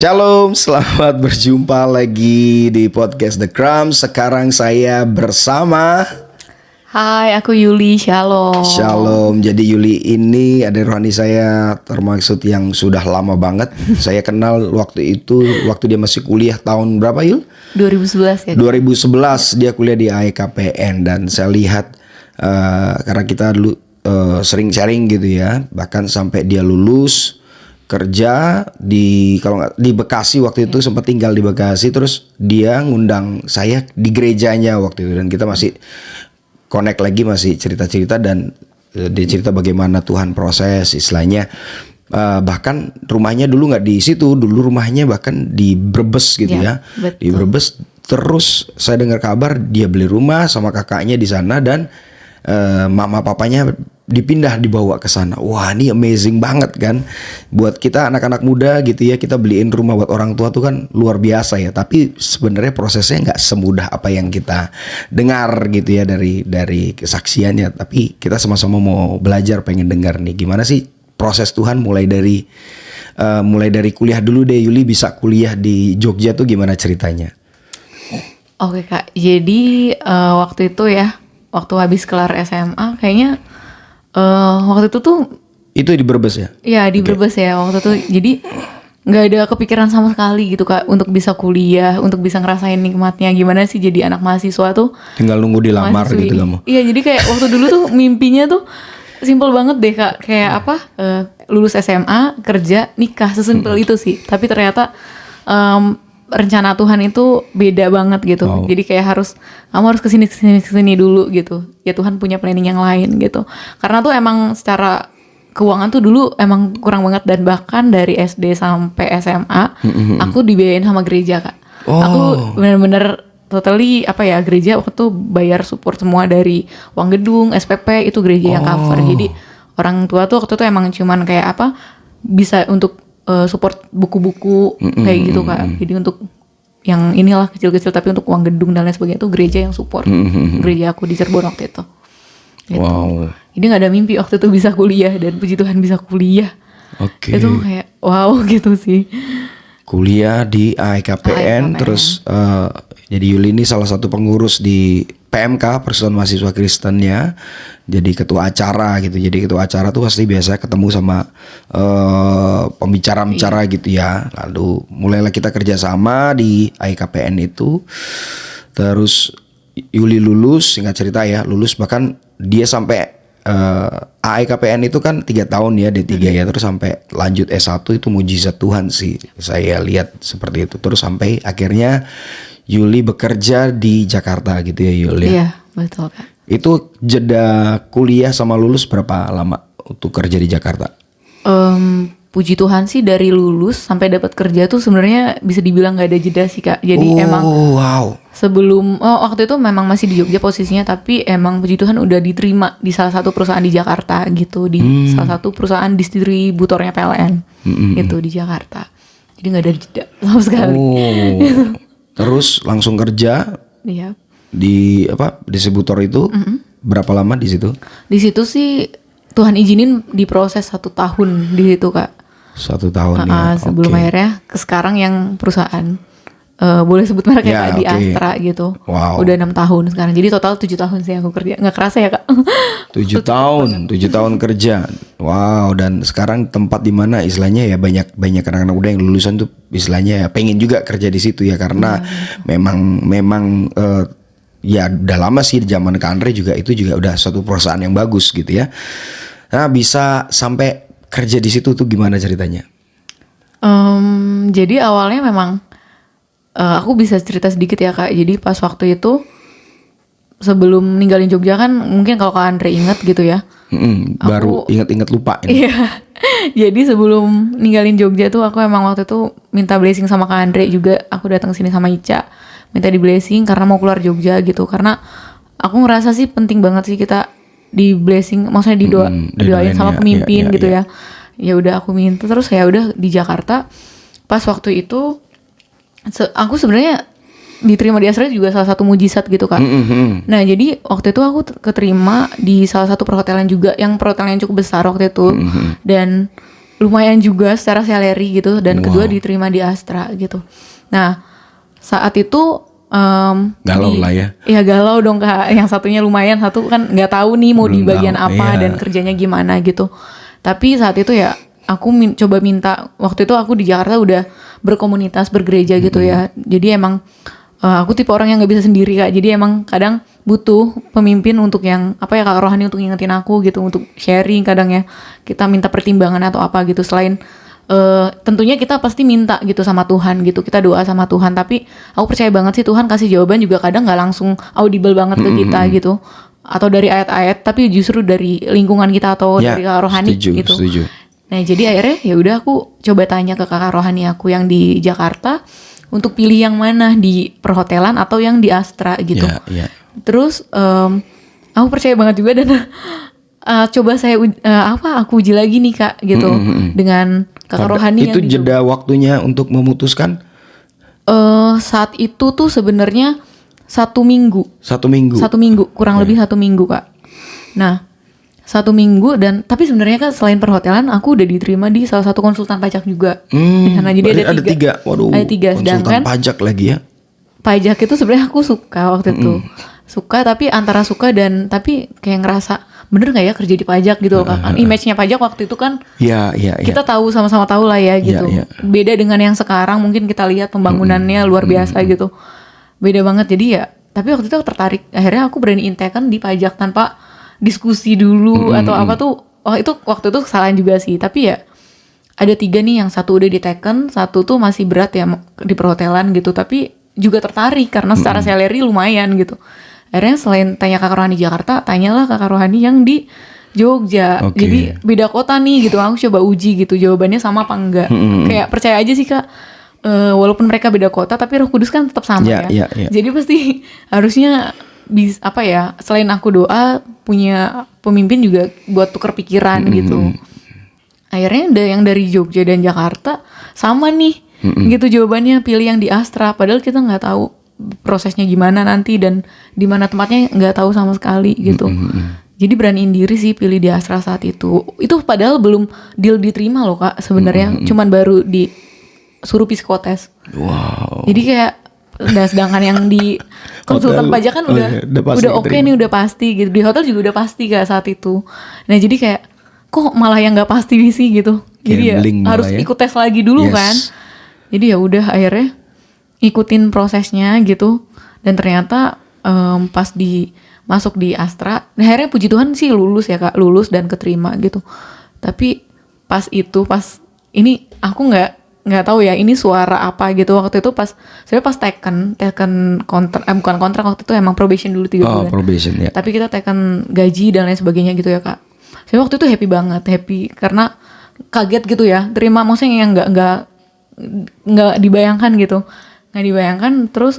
Shalom, selamat berjumpa lagi di podcast The Crumbs. Sekarang saya bersama Hai, aku Yuli. Shalom. Shalom. Jadi Yuli ini ada rohani saya termaksud yang sudah lama banget. Saya kenal waktu itu, waktu dia masih kuliah tahun berapa Yul? 2011 ya? 2011 dia kuliah di AEKPN. Dan saya lihat karena kita dulu sering sharing gitu ya. Bahkan sampai dia lulus kerja di kalau nggak di Bekasi waktu itu, sempat tinggal di Bekasi, terus dia ngundang saya di gerejanya waktu itu dan kita masih connect lagi, masih cerita-cerita dan dia cerita bagaimana Tuhan proses istilahnya. Bahkan rumahnya dulu nggak di situ, dulu rumahnya bahkan di Brebes gitu ya, betul. di Brebes. Terus saya dengar kabar dia beli rumah sama kakaknya di sana dan mama papanya dipindah, dibawa ke sana. Wah, ini amazing banget kan. Buat kita anak-anak muda gitu ya, kita beliin rumah buat orang tua tuh kan luar biasa ya. Tapi sebenarnya prosesnya nggak semudah apa yang kita dengar gitu ya dari kesaksiannya. Tapi kita sama-sama mau belajar, pengen dengar nih gimana sih proses Tuhan mulai dari kuliah dulu deh. Yuli bisa kuliah di Jogja tuh gimana ceritanya? Oke Kak, jadi waktu itu ya, waktu habis kelar SMA kayaknya waktu itu tuh Itu di Brebes ya? ya di Brebes ya waktu itu. Jadi nggak ada kepikiran sama sekali gitu Kak untuk bisa kuliah, untuk bisa ngerasain nikmatnya gimana sih jadi anak mahasiswa tuh. Tinggal nunggu dilamar Mahasiswi. gitu kamu? Iya, jadi kayak waktu dulu tuh mimpinya tuh simpel banget deh Kak. Kayak apa, lulus SMA, kerja, nikah, sesimpel itu sih. Tapi ternyata rencana Tuhan itu beda banget gitu. Wow. Jadi kayak kamu harus kesini dulu gitu. Ya Tuhan punya planning yang lain gitu. Karena tuh emang secara keuangan tuh dulu emang kurang banget, dan bahkan dari SD sampai SMA aku dibiayain sama gereja Kak. Oh. Aku bener-bener totally gereja waktu tuh bayar support semua, dari uang gedung, SPP itu gereja yang cover. Jadi orang tua tuh waktu itu emang cuman kayak bisa untuk support buku-buku kayak gitu Kak. Jadi untuk yang inilah kecil-kecil, tapi untuk uang gedung dan lain sebagainya tuh gereja yang support. Gereja aku di Cirebon waktu itu. Gitu. Wow. Jadi nggak ada mimpi waktu itu bisa kuliah, dan puji Tuhan bisa kuliah. Oke. Itu kayak wow gitu sih. Kuliah di AEKPN. Terus jadi Yuli ini salah satu pengurus di PMK, Persatuan Mahasiswa Kristennya, jadi ketua acara gitu. Jadi ketua acara tuh pasti biasa ketemu sama pembicara-pembicara gitu ya. Lalu mulailah kita kerjasama di AEKPN itu. Terus Yuli lulus, singkat cerita ya, lulus bahkan dia sampai AEKPN itu kan 3 tahun ya, D3 ya, terus sampai lanjut S1 itu mujizat Tuhan sih, saya lihat seperti itu. Terus sampai akhirnya Yuli bekerja di Jakarta gitu ya Yuli. Iya betul Kak. Itu jeda kuliah sama lulus berapa lama untuk kerja di Jakarta? Puji Tuhan sih dari lulus sampai dapat kerja tuh sebenarnya bisa dibilang nggak ada jeda sih Kak. Jadi emang wow. sebelum waktu itu memang masih di Jogja posisinya, tapi emang puji Tuhan udah diterima di salah satu perusahaan di Jakarta gitu, di salah satu perusahaan distributornya PLN gitu di Jakarta. Jadi nggak ada jeda sama sekali. Gitu. Terus langsung kerja Iya. di distributor itu. Berapa lama di situ? Di situ sih Tuhan izinin diproses 1 tahun di situ Kak. 1 tahun ya. Sebelum Oke. akhirnya sekarang yang perusahaan boleh sebut mereknya Ya, Kak, di oke. Astra gitu. Wow. Udah 6 tahun sekarang. Jadi total 7 tahun sih aku kerja. Nggak kerasa ya Kak. 7 tahun kerja. Wow, dan sekarang tempat di mana istilahnya ya banyak anak-anak muda yang lulusan tuh istilahnya ya pengen juga kerja di situ ya, karena memang ya udah lama sih, di zaman Kak Andre juga itu juga udah suatu perusahaan yang bagus gitu ya. Nah, bisa sampai kerja di situ tuh gimana ceritanya? Jadi awalnya memang aku bisa cerita sedikit ya Kak. Jadi pas waktu itu sebelum ninggalin Jogja kan, mungkin kalau Kak Andre ingat gitu ya. Baru ingat-ingat lupa ini. Iya. Jadi sebelum ninggalin Jogja tuh aku emang waktu itu minta blessing sama Kak Andre juga. Aku datang sini sama Ica, minta di blessing karena mau keluar Jogja gitu. Karena aku ngerasa sih penting banget sih kita di blessing, maksudnya didoain sama pemimpin gitu ya. Ya udah aku minta, terus ya udah di Jakarta. Pas waktu itu aku sebenarnya diterima di Astra juga salah satu mujizat gitu Kak. Nah jadi waktu itu aku keterima di salah satu perhotelan juga, yang perhotelan yang cukup besar waktu itu. Dan lumayan juga secara salary gitu, dan kedua diterima di Astra gitu. Nah saat itu Galau lah ya. Iya galau dong Kak. Yang satunya lumayan, satu kan nggak tahu nih mau di Belum bagian tahu, apa iya. dan kerjanya gimana gitu. Tapi saat itu ya aku coba minta, waktu itu aku di Jakarta udah berkomunitas bergereja gitu ya. Jadi emang aku tipe orang yang nggak bisa sendiri Kak. Jadi emang kadang butuh pemimpin untuk yang apa ya, Kak Rohani untuk ngingetin aku gitu, untuk sharing kadang ya. Kita minta pertimbangan atau apa gitu. Selain tentunya kita pasti minta gitu sama Tuhan gitu, kita doa sama Tuhan, tapi aku percaya banget sih Tuhan kasih jawaban juga kadang nggak langsung audible banget ke kita gitu, atau dari ayat-ayat, tapi justru dari lingkungan kita atau Ya, dari Kak Rohani gitu. setuju. Nah jadi akhirnya ya udah aku coba tanya ke kakak rohani aku yang di Jakarta untuk pilih yang mana, di perhotelan atau yang di Astra gitu. Ya. Terus aku percaya banget juga dan coba saya aku uji lagi nih Kak gitu dengan kakak rohani Itu yang di jeda waktunya untuk memutuskan saat itu tuh sebenarnya 1 minggu. 1 minggu. 1 minggu, kurang lebih 1 minggu Kak. Nah 1 minggu, dan tapi sebenarnya kan selain perhotelan aku udah diterima di salah satu konsultan pajak juga di sana. Jadi ada 3. Waduh. Ada 3, konsultan sedangkan pajak lagi ya. pajak itu sebenarnya aku suka waktu itu. Suka, tapi antara suka dan tapi kayak ngerasa bener nggak ya kerja di pajak gitu loh Kak. Image-nya pajak waktu itu kan Iya. kita tahu, sama-sama tahu lah ya gitu. Iya. Beda dengan yang sekarang, mungkin kita lihat pembangunannya luar biasa gitu. Beda banget. Jadi ya, tapi waktu itu aku tertarik. Akhirnya aku berani intekan di pajak tanpa diskusi dulu atau apa tuh. Oh itu waktu itu kesalahan juga sih. Tapi ya ada 3 nih, yang satu udah diteken, satu tuh masih berat ya di perhotelan gitu. Tapi juga tertarik karena secara salary lumayan gitu. Akhirnya selain tanya kakak rohani Jakarta, tanyalah kakak rohani yang di Jogja. Oke. Jadi beda kota nih gitu. Aku coba uji gitu jawabannya sama apa enggak. Kayak percaya aja sih Kak. Walaupun mereka beda kota, tapi Roh Kudus kan tetap sama Iya. Jadi pasti harusnya bisa apa ya, selain aku doa punya pemimpin juga buat tuker pikiran gitu. Akhirnya ada yang dari Jogja dan Jakarta sama nih gitu jawabannya, pilih yang di Astra, padahal kita nggak tahu prosesnya gimana nanti dan di mana tempatnya nggak tahu sama sekali gitu. Jadi beraniin diri sih pilih di Astra saat itu padahal belum deal diterima loh Kak sebenarnya, cuman baru disuruh psikotes. Wow. Jadi kayak nah, sedangkan yang di konsultan Hotel, pajak kan udah pasti udah oke diterima. nih, udah pasti gitu. Di hotel juga udah pasti Kak saat itu. Nah jadi kayak kok malah yang nggak pasti sih gitu. Jadi ya Gambling malah harus ya. ikut tes lagi dulu Yes. kan. Jadi ya udah akhirnya ikutin prosesnya gitu. Dan ternyata pas masuk di Astra, nah akhirnya puji Tuhan sih lulus ya Kak, lulus dan keterima gitu. Tapi pas ini aku nggak tahu ya ini suara apa gitu waktu itu sebenarnya pas teken kontrak, bukan kontrak waktu itu, emang probation dulu 3 bulan. Probation ya. Tapi kita teken gaji dan lain sebagainya gitu ya Kak. Saya waktu itu happy banget, karena kaget gitu ya, terima maksudnya yang nggak dibayangkan gitu, nggak dibayangkan. Terus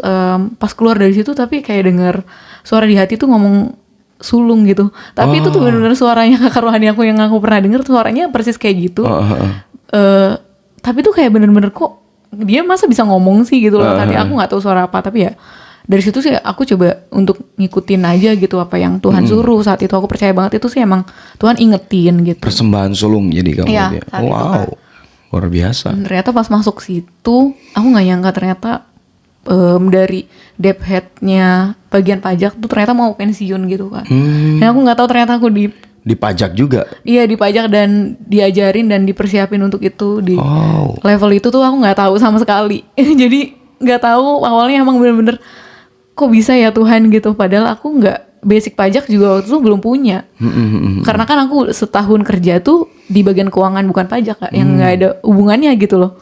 pas keluar dari situ tapi kayak denger suara di hati tuh ngomong sulung gitu. Tapi itu tuh benar-benar suaranya kakak rohani aku yang aku pernah denger, suaranya persis kayak gitu. Tapi tuh kayak bener-bener kok dia masa bisa ngomong sih gitu loh. Tadi aku nggak tahu suara apa, tapi ya dari situ sih aku coba untuk ngikutin aja gitu apa yang Tuhan suruh saat itu. Aku percaya banget itu sih emang Tuhan ingetin gitu. Persembahan sulung jadi kamu Iya, dia. saat itu, Wow. Luar biasa. Dan ternyata pas masuk situ aku nggak nyangka ternyata dari debt headnya bagian pajak tuh ternyata mau pensiun gitu kan. Dan aku nggak tahu ternyata aku Di pajak juga. Iya di pajak dan diajarin dan dipersiapin untuk itu di level itu tuh aku nggak tahu sama sekali. Jadi nggak tahu awalnya, emang bener-bener kok bisa ya Tuhan gitu. Padahal aku nggak basic pajak juga waktu itu belum punya. Karena kan aku setahun kerja tuh di bagian keuangan bukan pajak Kak, yang nggak ada hubungannya gitu loh.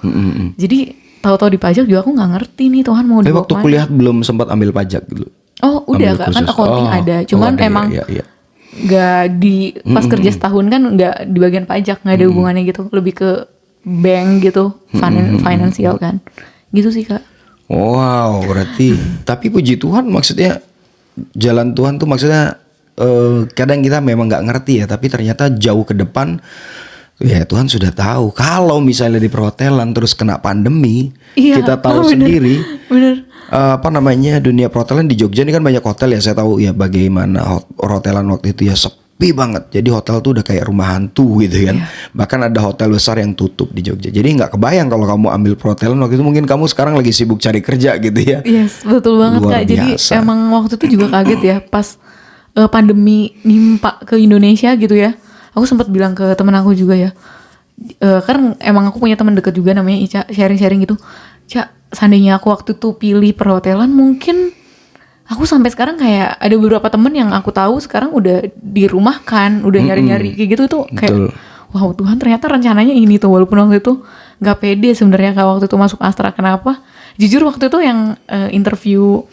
Jadi tahu-tahu di pajak juga aku nggak ngerti nih Tuhan mau Tapi dibawa waktu kemana. kuliah belum sempat ambil pajak dulu. Oh udah Ambil Kak, kan khusus. accounting ada. Cuman ada, emang iya. nggak di pas kerja setahun kan nggak di bagian pajak, nggak ada hubungannya gitu, lebih ke bank gitu, financial kan gitu sih Kak. Wow, berarti tapi puji Tuhan, maksudnya jalan Tuhan tuh maksudnya kadang kita memang nggak ngerti ya, tapi ternyata jauh ke depan ya Tuhan sudah tahu. Kalau misalnya di perhotelan terus kena pandemi, Iya, kita tahu bener, sendiri. bener. Apa namanya, dunia perhotelan di Jogja ini kan banyak hotel ya, saya tahu ya bagaimana hotelan waktu itu ya sepi banget. Jadi hotel tuh udah kayak rumah hantu gitu kan. Bahkan ada hotel besar yang tutup di Jogja. Jadi nggak kebayang kalau kamu ambil perhotelan waktu itu, mungkin kamu sekarang lagi sibuk cari kerja gitu ya. Yes, betul banget Luar Kak. Jadi biasa. emang waktu itu juga kaget ya pas pandemi nimpa ke Indonesia gitu ya. Aku sempat bilang ke temen aku juga ya. Kan emang aku punya teman dekat juga namanya Ica, sharing-sharing gitu. Ca, seandainya aku waktu itu pilih perhotelan, mungkin aku sampai sekarang kayak ada beberapa temen yang aku tahu sekarang udah dirumahkan, udah nyari-nyari kayak gitu tuh kayak Betul. wow, Tuhan ternyata rencananya ini tuh, walaupun waktu itu nggak pede sebenarnya Kak waktu itu masuk Astra. Kenapa? Jujur waktu itu yang interview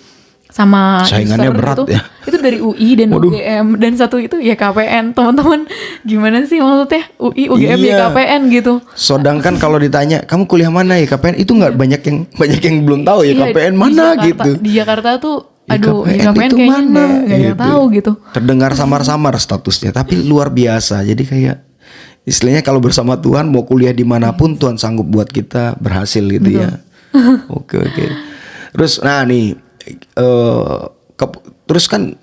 sama Saingannya user berat gitu, ya. itu dari UI dan UGM, dan satu itu ya KPN. Teman-teman gimana sih maksudnya UI, UGM, Iya. ya KPN gitu. Sedangkan kalau ditanya kamu kuliah mana ya KPN, itu nggak banyak yang belum tahu ya Iya, KPN di mana Jakarta- gitu. Di Jakarta tuh Ya, aduh, KPN ya KPN itu kayaknya mana nggak ada yang gitu. tahu gitu. Terdengar samar-samar statusnya, tapi luar biasa. Jadi kayak istilahnya kalau bersama Tuhan mau kuliah dimanapun Tuhan sanggup buat kita berhasil gitu ya. Oke. Terus nah nih terus kan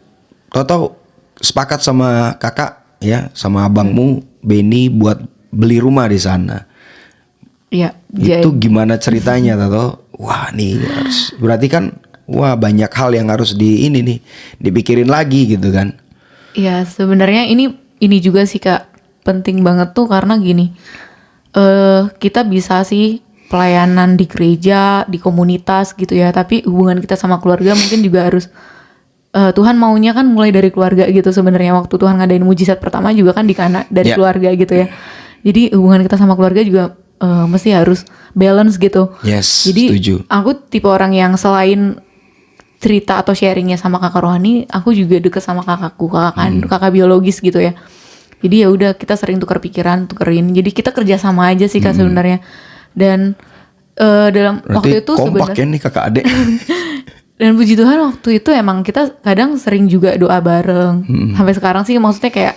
Toto sepakat sama kakak ya, sama abangmu Benny buat beli rumah di sana. Iya, Itu gimana ceritanya Toto? Wah nih berarti kan wah banyak hal yang harus dipikirin lagi gitu kan. Iya, sebenarnya ini juga sih Kak, penting banget tuh karena gini, kita bisa sih pelayanan di gereja, di komunitas gitu ya, tapi hubungan kita sama keluarga mungkin juga harus Tuhan maunya kan mulai dari keluarga gitu sebenarnya. Waktu Tuhan ngadain mujizat pertama juga kan dari Ya. keluarga gitu ya. Jadi hubungan kita sama keluarga juga mesti harus balance gitu. Yes, Jadi setuju. aku tipe orang yang selain cerita atau sharingnya sama kakak rohani, aku juga deket sama kakakku, kakak biologis gitu ya. Jadi ya udah kita sering tukar pikiran, tukerin. Jadi kita kerja sama aja sih Kak sebenarnya. Dan dalam Berarti waktu itu kompak sebenarnya, ya nih kakak adik. dan puji Tuhan waktu itu emang kita kadang sering juga doa bareng. Sampai sekarang sih maksudnya kayak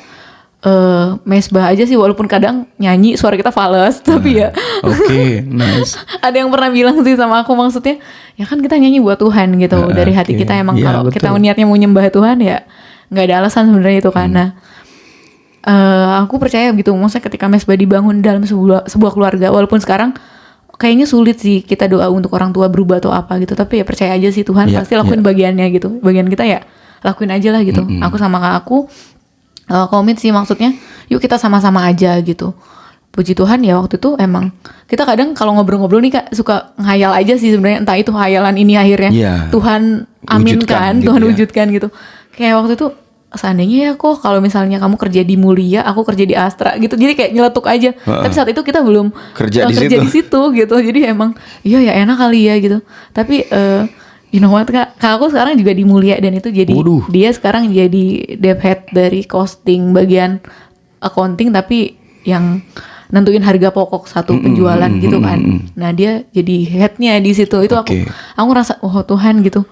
mesbah aja sih, walaupun kadang nyanyi suara kita fals, tapi ya Oke, nice. ada yang pernah bilang sih sama aku, maksudnya ya kan kita nyanyi buat Tuhan gitu, dari hati oke. kita emang Ya, kalau kita betul. niatnya mau nyembah Tuhan ya nggak ada alasan sebenarnya itu karena aku percaya gitu, maksudnya ketika mesbah dibangun dalam sebuah keluarga, walaupun sekarang kayaknya sulit sih kita doa untuk orang tua berubah atau apa gitu, tapi ya percaya aja sih Tuhan Ya, pasti lakuin bagiannya gitu, bagian kita ya lakuin aja lah gitu. Aku sama kakakku komit sih, maksudnya yuk kita sama-sama aja gitu. Puji Tuhan ya waktu itu emang kita kadang kalau ngobrol-ngobrol nih Kak suka ngayal aja sih sebenarnya, entah itu hayalan ini akhirnya Iya. Tuhan Wujudkan aminkan, gitu Tuhan ya. wujudkan gitu. Kayak waktu itu seandainya ya kok kalau misalnya kamu kerja di Mulia, aku kerja di Astra gitu. Jadi kayak nyeletuk aja. Tapi saat itu kita belum Kerja di kerja situ. di situ gitu. Jadi emang iya ya enak kali ya gitu. Tapi you know what Kak, aku sekarang juga di Mulia dan itu jadi Waduh. dia sekarang jadi dev head dari costing bagian accounting, tapi yang nentuin harga pokok satu penjualan gitu kan. Nah dia jadi headnya di situ. Itu Oke. aku ngerasa oh Tuhan gitu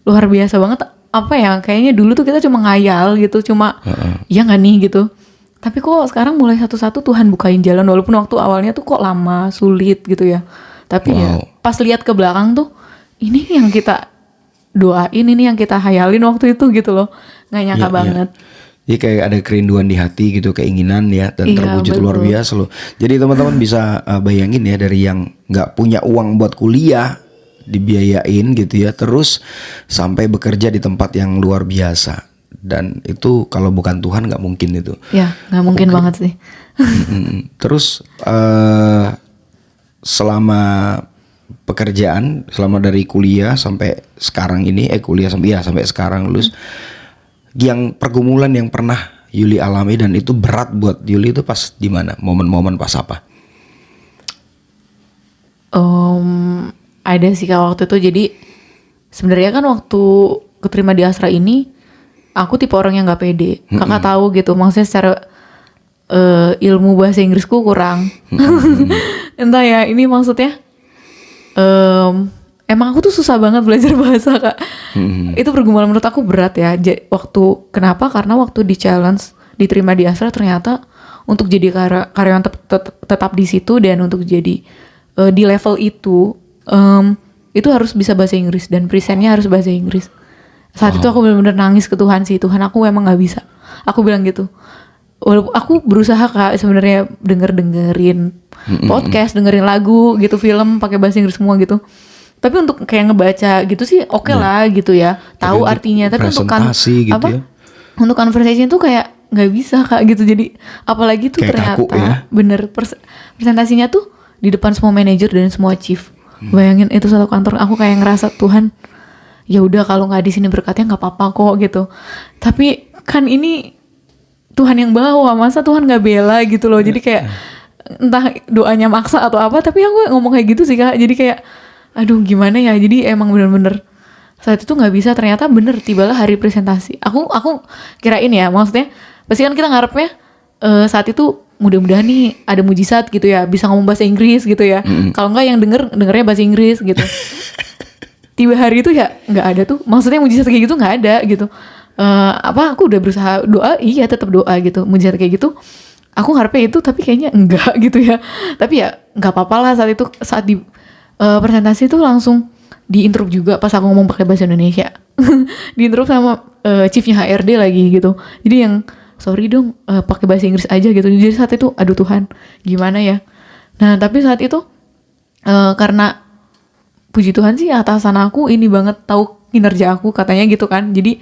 luar biasa banget. Apa ya, kayaknya dulu tuh kita cuma ngayal gitu, cuma ya nggak nih gitu. Tapi kok sekarang mulai satu-satu Tuhan bukain jalan, walaupun waktu awalnya tuh kok lama, sulit gitu ya. Tapi ya pas lihat ke belakang tuh ini yang kita doain, ini yang kita hayalin waktu itu gitu loh. Nggak nyangka banget. Jadi kayak ada kerinduan di hati gitu, keinginan ya, dan Iya, terwujud luar betul. biasa loh. Jadi teman-teman bisa bayangin ya, dari yang nggak punya uang buat kuliah dibiayain gitu ya, terus sampai bekerja di tempat yang luar biasa. Dan itu kalau bukan Tuhan nggak mungkin itu. Ya nggak mungkin banget sih. Terus selama pekerjaan, selama dari kuliah sampai sekarang ini, kuliah sampai sekarang lulus, yang pergumulan yang pernah Yuli alami dan itu berat buat Yuli itu pas di mana? Momen-momen pas apa? Ada sih Kak waktu itu. Jadi sebenarnya kan waktu keterima di Astra ini aku tipe orang yang nggak pede. Kakak tahu gitu, maksudnya secara ilmu bahasa Inggrisku kurang. Entah ya, ini maksudnya emang aku tuh susah banget belajar bahasa Kak. Itu pergumulan menurut aku berat ya. Kenapa? Karena waktu di challenge diterima di Astra, ternyata untuk jadi karyawan tetap di situ dan untuk jadi di level itu harus bisa bahasa Inggris dan presentnya harus bahasa Inggris. Saat itu aku benar-benar nangis ke Tuhan sih, Tuhan aku emang nggak bisa. Aku bilang gitu. Walaupun aku berusaha Kak sebenarnya dengerin podcast, dengerin lagu gitu, film pakai bahasa Inggris semua gitu. Tapi untuk kayak ngebaca gitu sih oke lah gitu ya. Tahu untuk artinya, tapi untuk presentasi gitu ya. Untuk conversation tuh kayak nggak bisa Kak gitu. Jadi apalagi tuh Kayak ternyata kaku ya. bener presentasinya tuh di depan semua manajer dan semua chief. Bayangin itu satu kantor, aku kayak ngerasa Tuhan, ya udah kalau nggak di sini berkatnya nggak apa-apa kok gitu. Tapi kan ini Tuhan yang bawa, masa Tuhan nggak bela gitu loh. Jadi kayak entah doanya maksa atau apa, tapi aku ngomong kayak gitu sih Kak. Jadi kayak aduh gimana ya. Jadi emang bener-bener saat itu nggak bisa, ternyata bener tibalah hari presentasi. Aku kirain ya, maksudnya pasti kan kita ngarepnya saat itu mudah-mudahan nih ada mujizat gitu ya, bisa ngomong bahasa Inggris gitu ya. Kalau nggak yang dengernya bahasa Inggris gitu. Tiba hari itu ya nggak ada tuh, maksudnya mujizat kayak gitu nggak ada gitu. Aku udah berusaha doa, iya tetap doa gitu, mujizat kayak gitu aku ngarepnya itu, tapi kayaknya enggak gitu ya. Tapi ya nggak apa-apa lah. Saat itu saat di presentasi tuh langsung diinterrupt juga pas aku ngomong pakai bahasa Indonesia. Diinterrupt sama chiefnya HRD lagi gitu. Jadi yang sorry dong pakai bahasa Inggris aja gitu. Jadi saat itu aduh Tuhan gimana ya. Nah tapi saat itu karena puji Tuhan sih atasan aku ini banget tahu kinerja aku katanya gitu kan. Jadi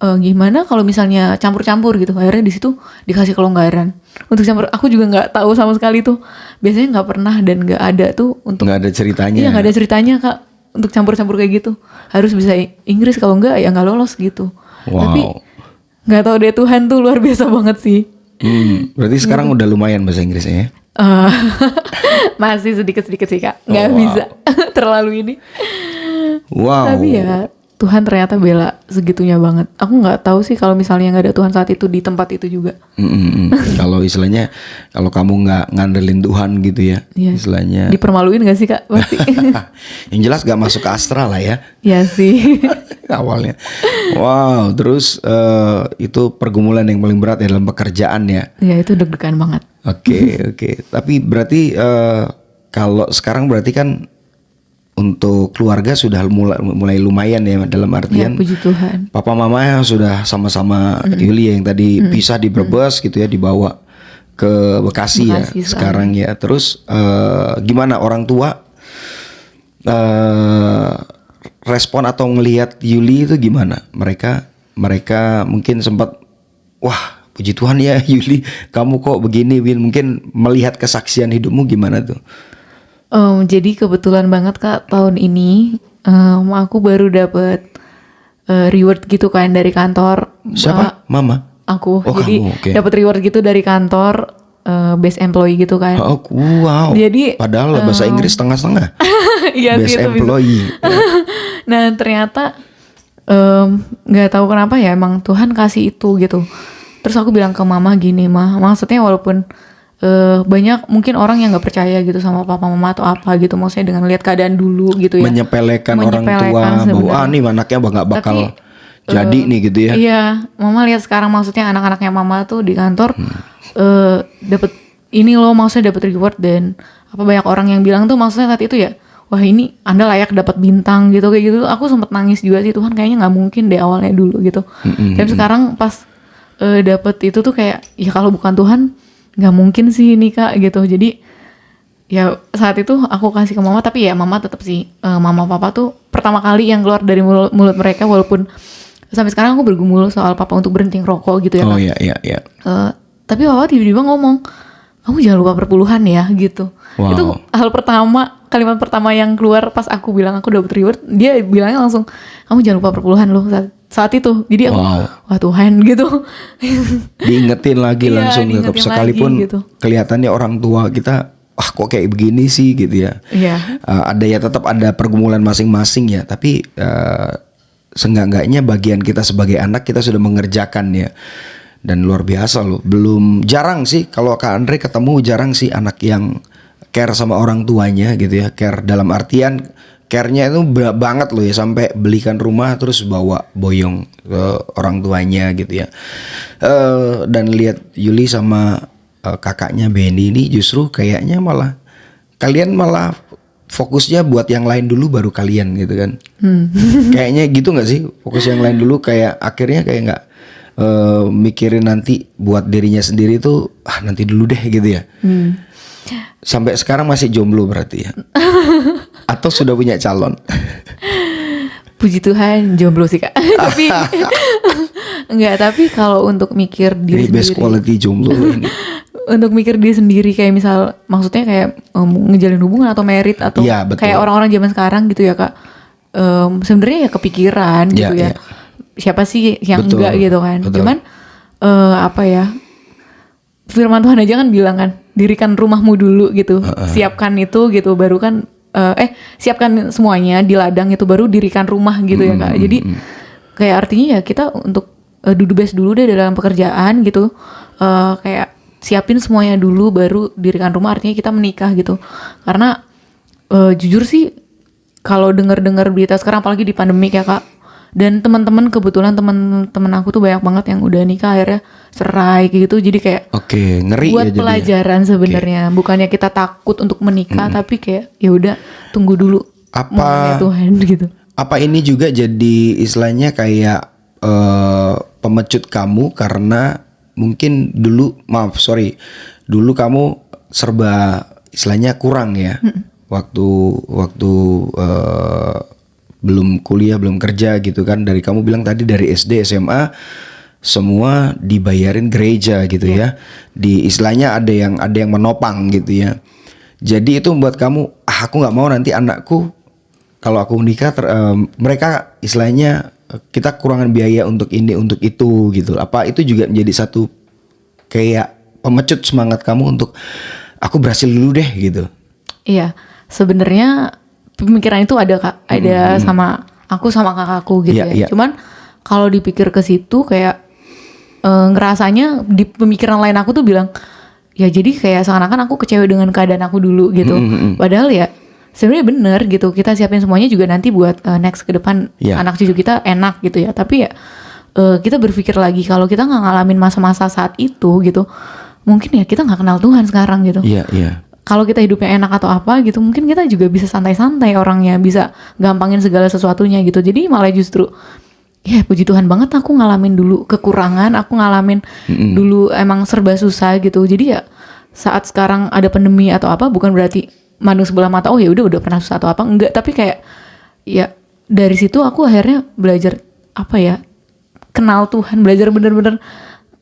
gimana kalau misalnya campur-campur gitu. Akhirnya di situ dikasih kelonggaran untuk campur. Aku juga nggak tahu sama sekali tuh. Biasanya nggak pernah dan nggak ada tuh untuk. Nggak ada ceritanya. Iya nggak ada ceritanya Kak untuk campur-campur kayak gitu. Harus bisa Inggris, kalau nggak ya nggak lolos gitu. Wow. Tapi nggak tahu deh Tuhan tuh luar biasa banget sih. Berarti sekarang udah lumayan bahasa Inggrisnya ya? Masih sedikit-sedikit sih Kak. Nggak wow. bisa terlalu ini. Wow. Tapi ya Tuhan ternyata bela segitunya banget. Aku nggak tahu sih kalau misalnya nggak ada Tuhan saat itu di tempat itu juga. Kalau istilahnya kalau kamu nggak ngandelin Tuhan gitu ya, Iya. istilahnya. Dipermaluin gak sih Kak? Pasti. Yang jelas gak masuk ke astral lah ya. Ya sih. Awalnya. Wow. Terus itu pergumulan yang paling berat ya dalam pekerjaan ya. Ya itu deg-degan banget. Oke. Tapi berarti kalau sekarang berarti kan untuk keluarga sudah mulai lumayan ya, dalam artian Ya puji Tuhan. papa mamanya sudah sama-sama Yuli yang tadi pisah di Brebes gitu ya, dibawa ke Bekasi ya sekarang ya. Terus gimana orang tua respon atau ngelihat Yuli itu gimana? Mereka mungkin sempat wah puji Tuhan ya Yuli kamu kok begini, mungkin melihat kesaksian hidupmu gimana tuh? Jadi kebetulan banget Kak tahun ini aku baru dapet reward gitu kan dari kantor. Siapa? Mama? Aku. Oh, jadi kamu, okay. Dapet reward gitu dari kantor best employee gitu kan. Oh, wow. Jadi padahal bahasa Inggris setengah-setengah. Iya Best sih itu employee. Nah ternyata nggak tahu kenapa ya emang Tuhan kasih itu gitu. Terus aku bilang ke mama gini, maksudnya walaupun banyak mungkin orang yang nggak percaya gitu sama papa mama atau apa gitu, maksudnya dengan lihat keadaan dulu gitu ya, menyepelekan orang tua bahwa nih anaknya nggak bakal jadi nih gitu ya. Iya, mama lihat sekarang maksudnya anak-anaknya mama tuh di kantor dapat ini loh, maksudnya dapat reward, dan apa banyak orang yang bilang tuh maksudnya saat itu ya, wah ini Anda layak dapat bintang gitu kayak gitu. Aku sempat nangis juga sih, Tuhan kayaknya nggak mungkin deh awalnya dulu gitu. Tapi sekarang pas dapat itu tuh kayak ya kalau bukan Tuhan nggak mungkin sih ini Kak gitu. Jadi ya saat itu aku kasih ke mama, tapi ya mama tetap sih mama papa tuh pertama kali yang keluar dari mulut mereka, walaupun sampai sekarang aku bergumul soal papa untuk berhenti ngerokok gitu ya. Oh iya. Tapi papa tiba-tiba ngomong, kamu jangan lupa perpuluhan ya gitu. Wow. Itu hal pertama, kalimat pertama yang keluar pas aku bilang aku dapat reward, dia bilangnya langsung, kamu jangan lupa perpuluhan loh saat itu. Jadi aku wah Tuhan gitu. Diingetin lagi langsung tetap, sekalipun lagi, gitu. Kelihatannya orang tua kita wah kok kayak begini sih gitu ya. Iya. Ada ya, tetap ada pergumulan masing-masing ya, tapi seenggak-enggaknya bagian kita sebagai anak kita sudah mengerjakan ya. Dan luar biasa loh. Belum jarang sih kalau Kak Andre ketemu, jarang sih anak yang care sama orang tuanya gitu ya. Care dalam artian care-nya itu banget loh ya, sampai belikan rumah terus bawa boyong ke orang tuanya gitu ya. Dan lihat Yuli sama kakaknya Benny ini justru kayaknya malah kalian malah fokusnya buat yang lain dulu baru kalian gitu kan. Kayaknya gitu nggak sih, fokus yang lain dulu, kayak akhirnya kayak nggak mikirin nanti buat dirinya sendiri tuh nanti dulu deh gitu ya. Sampai sekarang masih jomblo berarti ya? Atau sudah punya calon? Puji Tuhan jomblo sih Kak. Tapi enggak, tapi kalau untuk mikir diri Ini best sendiri, quality jomblo ini. untuk mikir diri sendiri kayak misal maksudnya kayak ngejalin hubungan atau merit atau Iya, betul. kayak orang-orang zaman sekarang gitu ya Kak. Sebenarnya ya kepikiran Iya, gitu ya. iya. Siapa sih yang Betul, enggak gitu kan. betul. Cuman apa ya, firman Tuhan aja kan bilang kan, dirikan rumahmu dulu gitu. Siapkan itu gitu, baru kan siapkan semuanya di ladang itu, baru dirikan rumah gitu ya Kak. Jadi kayak artinya ya kita untuk do the best dulu deh dalam pekerjaan gitu. Kayak siapin semuanya dulu baru dirikan rumah, artinya kita menikah gitu. Karena jujur sih kalau dengar-dengar berita sekarang apalagi di pandemik ya Kak, dan teman-teman, kebetulan teman-teman aku tuh banyak banget yang udah nikah akhirnya cerai kayak gitu. Jadi kayak Oke, ngeri buat ya jadinya. pelajaran sebenarnya. Bukannya kita takut untuk menikah, tapi kayak ya udah tunggu dulu maunya Tuhan gitu. Apa ini juga jadi istilahnya kayak pemecut kamu karena mungkin dulu dulu kamu serba istilahnya kurang ya, waktu belum kuliah belum kerja gitu kan, dari kamu bilang tadi dari SD SMA semua dibayarin gereja gitu ya, di istilahnya ada yang menopang gitu ya. Jadi itu membuat kamu aku nggak mau nanti anakku kalau aku menikah mereka istilahnya kita kurangan biaya untuk ini untuk itu gitu. Apa itu juga menjadi satu kayak pemecut semangat kamu untuk aku berhasil dulu deh gitu? Iya, sebenarnya pemikiran itu ada Kak, ada sama aku sama kakakku gitu ya. Cuman kalau dipikir ke situ kayak ngerasanya di pemikiran lain aku tuh bilang ya jadi kayak seakan-akan aku kecewa dengan keadaan aku dulu gitu. Padahal ya sebenarnya bener gitu, kita siapin semuanya juga nanti buat next ke depan anak cucu kita enak gitu ya. Tapi ya kita berpikir lagi kalau kita nggak ngalamin masa-masa saat itu gitu, mungkin ya kita nggak kenal Tuhan sekarang gitu. Kalau kita hidupnya enak atau apa gitu, mungkin kita juga bisa santai-santai orangnya, bisa gampangin segala sesuatunya gitu. Jadi malah justru ya puji Tuhan banget aku ngalamin dulu kekurangan, aku ngalamin dulu emang serba susah gitu. Jadi ya saat sekarang ada pandemi atau apa, bukan berarti mandung sebelah mata oh ya udah pernah susah atau apa, enggak. Tapi kayak ya dari situ aku akhirnya belajar apa ya, kenal Tuhan, belajar bener-bener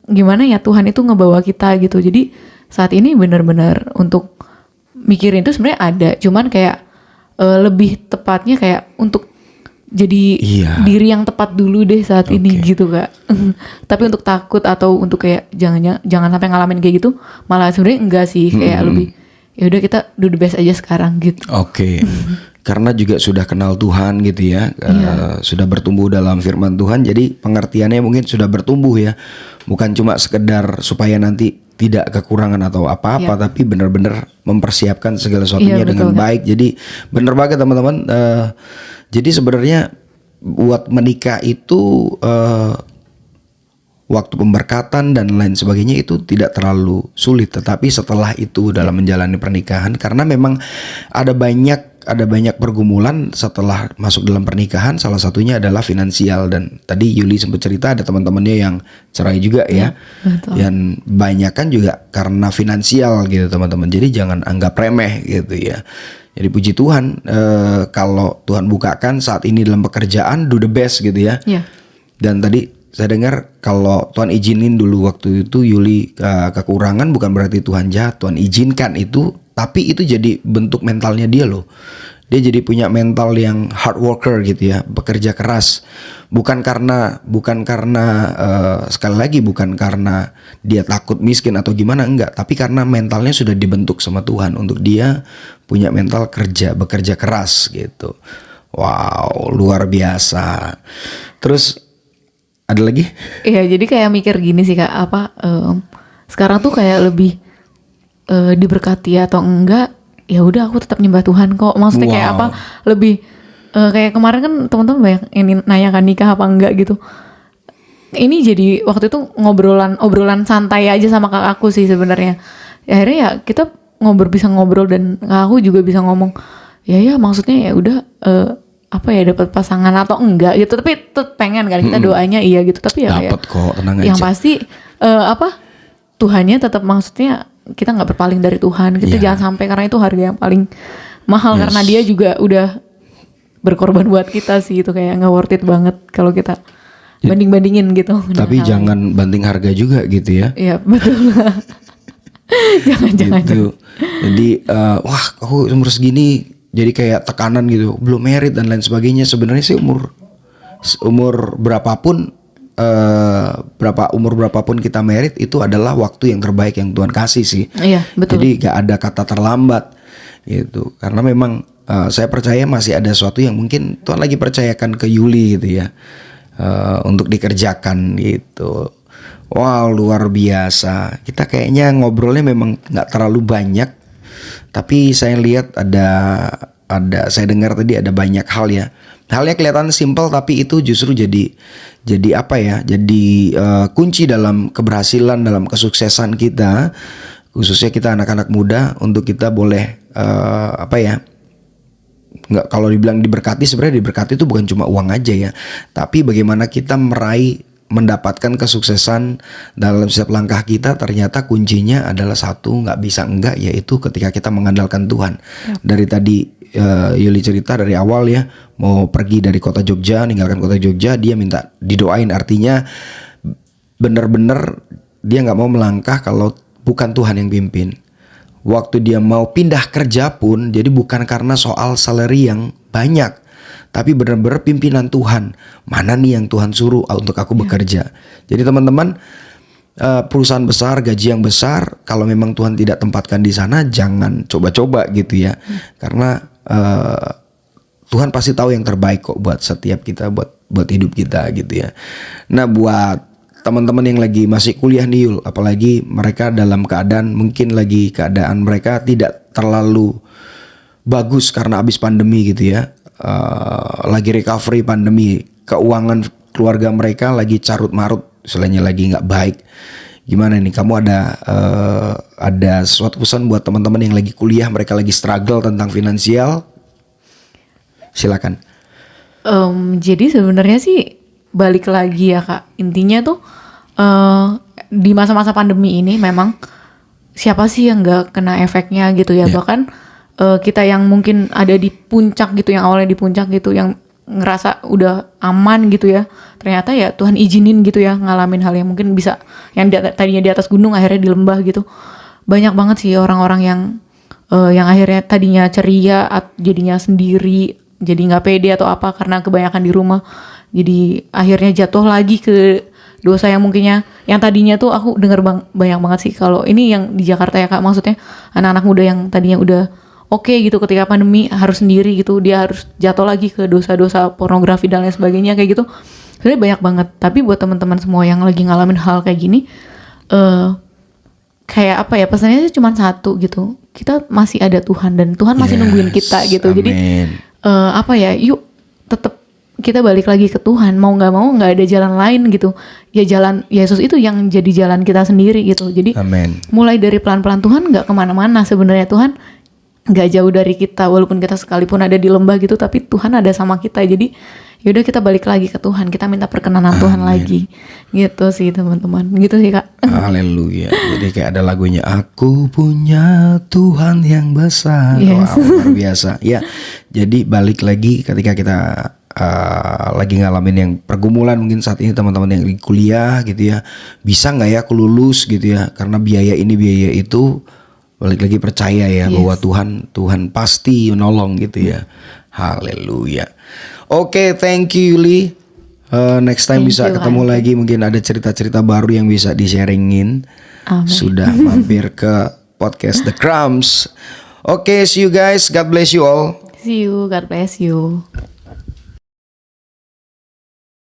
gimana ya Tuhan itu ngebawa kita gitu. Jadi saat ini bener-bener untuk mikirin itu sebenarnya ada, cuman kayak lebih tepatnya kayak untuk jadi diri yang tepat dulu deh saat ini gitu Kak. Tapi untuk takut atau untuk kayak jangan sampai ngalamin kayak gitu, malah sebenarnya enggak sih, kayak lebih ya udah kita do the best aja sekarang gitu. Karena juga sudah kenal Tuhan gitu ya, sudah bertumbuh dalam firman Tuhan, jadi pengertiannya mungkin sudah bertumbuh ya, bukan cuma sekedar supaya nanti tidak kekurangan atau apa-apa, tapi benar-benar mempersiapkan segala sesuatunya dengan baik. Jadi benar banget teman-teman. Jadi sebenarnya buat menikah itu waktu pemberkatan dan lain sebagainya itu tidak terlalu sulit, tetapi setelah itu dalam menjalani pernikahan, karena memang ada banyak pergumulan setelah masuk dalam pernikahan. Salah satunya adalah finansial, dan tadi Yuli sempat cerita ada teman-temannya yang cerai juga ya. Dan banyak kan juga karena finansial gitu teman-teman. Jadi jangan anggap remeh gitu ya. Jadi puji Tuhan kalau Tuhan bukakan saat ini dalam pekerjaan, do the best gitu ya. Dan tadi saya dengar kalau Tuhan izinin dulu waktu itu Yuli kekurangan, bukan berarti Tuhan jahat, Tuhan izinkan itu, tapi itu jadi bentuk mentalnya dia loh. Dia jadi punya mental yang hard worker gitu ya, bekerja keras. Bukan karena sekali lagi bukan karena dia takut miskin atau gimana, enggak, tapi karena mentalnya sudah dibentuk sama Tuhan untuk dia punya mental bekerja keras gitu. Wow, luar biasa. Terus ada lagi? Iya, jadi kayak mikir gini sih Kak, sekarang tuh kayak lebih diberkati atau enggak, ya udah aku tetap nyembah Tuhan kok. Maksudnya kayak apa, lebih kayak kemarin kan teman-teman banyak yang nanya kan nikah apa enggak gitu. Ini jadi waktu itu obrolan santai aja sama kakakku sih sebenarnya. Akhirnya ya kita bisa ngobrol dan kakakku juga bisa ngomong ya maksudnya ya udah apa ya, dapat pasangan atau enggak gitu, tapi tetap pengen kan kita doanya iya gitu, tapi ya kayak Dapat kok, tenang yang aja. pasti Tuhannya tetap, maksudnya kita nggak berpaling dari Tuhan, kita Iya. jangan sampai, karena itu harga yang paling mahal, Yes. karena dia juga udah berkorban buat kita sih, itu kayak nggak worth it banget kalau kita banding-bandingin gitu. Tapi jangan banting harga juga gitu ya. Iya betul. jangan. Gitu. Jadi wah aku umur segini jadi kayak tekanan gitu, belum merit dan lain sebagainya. Sebenarnya sih umur berapapun umur berapapun kita merit itu adalah waktu yang terbaik yang Tuhan kasih sih. Iya betul. Jadi gak ada kata terlambat gitu. Karena memang saya percaya masih ada sesuatu yang mungkin Tuhan lagi percayakan ke Yuli gitu ya, untuk dikerjakan gitu. Wow, luar biasa. Kita kayaknya ngobrolnya memang nggak terlalu banyak, tapi saya lihat saya dengar tadi ada banyak hal ya. Halnya kelihatan simpel tapi itu justru jadi apa ya? Jadi kunci dalam keberhasilan, dalam kesuksesan kita, khususnya kita anak-anak muda, untuk kita boleh apa ya? Nggak, kalau dibilang diberkati, sebenarnya diberkati itu bukan cuma uang aja ya, tapi bagaimana kita mendapatkan kesuksesan dalam setiap langkah kita. Ternyata kuncinya adalah satu, nggak bisa enggak, yaitu ketika kita mengandalkan Tuhan. Dari tadi Yuli cerita dari awal ya, mau pergi dari kota Jogja, ninggalkan kota Jogja, dia minta didoain. Artinya benar-benar dia nggak mau melangkah kalau bukan Tuhan yang pimpin. Waktu dia mau pindah kerja pun, jadi bukan karena soal salary yang banyak, tapi benar-benar pimpinan Tuhan. Mana nih yang Tuhan suruh untuk aku bekerja. Jadi teman-teman, perusahaan besar, gaji yang besar, kalau memang Tuhan tidak tempatkan di sana, jangan coba-coba gitu ya. Karena Tuhan pasti tahu yang terbaik kok buat setiap kita, buat hidup kita gitu ya. Nah, buat teman-teman yang lagi masih kuliah nih Yul, apalagi mereka dalam keadaan mereka tidak terlalu bagus karena habis pandemi gitu ya, lagi recovery pandemi, keuangan keluarga mereka lagi carut marut, istilahnya lagi nggak baik. Gimana nih, kamu ada sesuatu pesan buat teman-teman yang lagi kuliah, mereka lagi struggle tentang finansial? Silakan. Jadi sebenarnya sih balik lagi ya Kak, intinya tuh di masa-masa pandemi ini memang siapa sih yang nggak kena efeknya gitu ya. Bahkan kita yang mungkin ada di puncak gitu, yang awalnya di puncak gitu, yang ngerasa udah aman gitu ya, ternyata ya Tuhan izinin gitu ya ngalamin hal yang mungkin bisa, yang tadinya di atas gunung akhirnya di lembah gitu. Banyak banget sih orang-orang yang akhirnya tadinya ceria jadinya sendiri, jadi nggak pede atau apa karena kebanyakan di rumah, jadi akhirnya jatuh lagi ke dosa yang mungkinnya, yang tadinya tuh aku dengar banyak banget sih kalau ini yang di Jakarta ya Kak, maksudnya anak-anak muda yang tadinya udah oke gitu, ketika pandemi harus sendiri gitu, dia harus jatuh lagi ke dosa-dosa pornografi dan lain sebagainya kayak gitu. Sebenarnya banyak banget. Tapi buat teman-teman semua yang lagi ngalamin hal kayak gini, kayak apa ya, pesannya sih cuma satu gitu, kita masih ada Tuhan dan Tuhan masih nungguin kita gitu. Amen. Jadi apa ya, yuk tetap kita balik lagi ke Tuhan, mau nggak ada jalan lain gitu ya, jalan Yesus itu yang jadi jalan kita sendiri gitu. Jadi Amen. mulai dari pelan-pelan, Tuhan nggak kemana-mana sebenarnya, Tuhan nggak jauh dari kita, walaupun kita sekalipun ada di lembah gitu, tapi Tuhan ada sama kita. Jadi yaudah kita balik lagi ke Tuhan, kita minta perkenanan Tuhan lagi gitu sih teman-teman, gitu sih Kak. Haleluya. Jadi kayak ada lagunya, aku punya Tuhan yang besar. Yes. Wow, luar biasa ya. Jadi balik lagi ketika kita lagi ngalamin yang pergumulan mungkin saat ini, teman-teman yang lagi kuliah gitu ya, bisa nggak ya aku lulus gitu ya, karena biaya ini biaya itu, balik lagi percaya ya bahwa Tuhan pasti menolong gitu ya. Haleluya. Oke, thank you Yuli. Next time Thank bisa you, ketemu lagi, mungkin ada cerita-cerita baru yang bisa di-sharingin. Amin. Sudah mampir ke podcast The Crumbs. Oke, see you guys. God bless you all. See you, God bless you.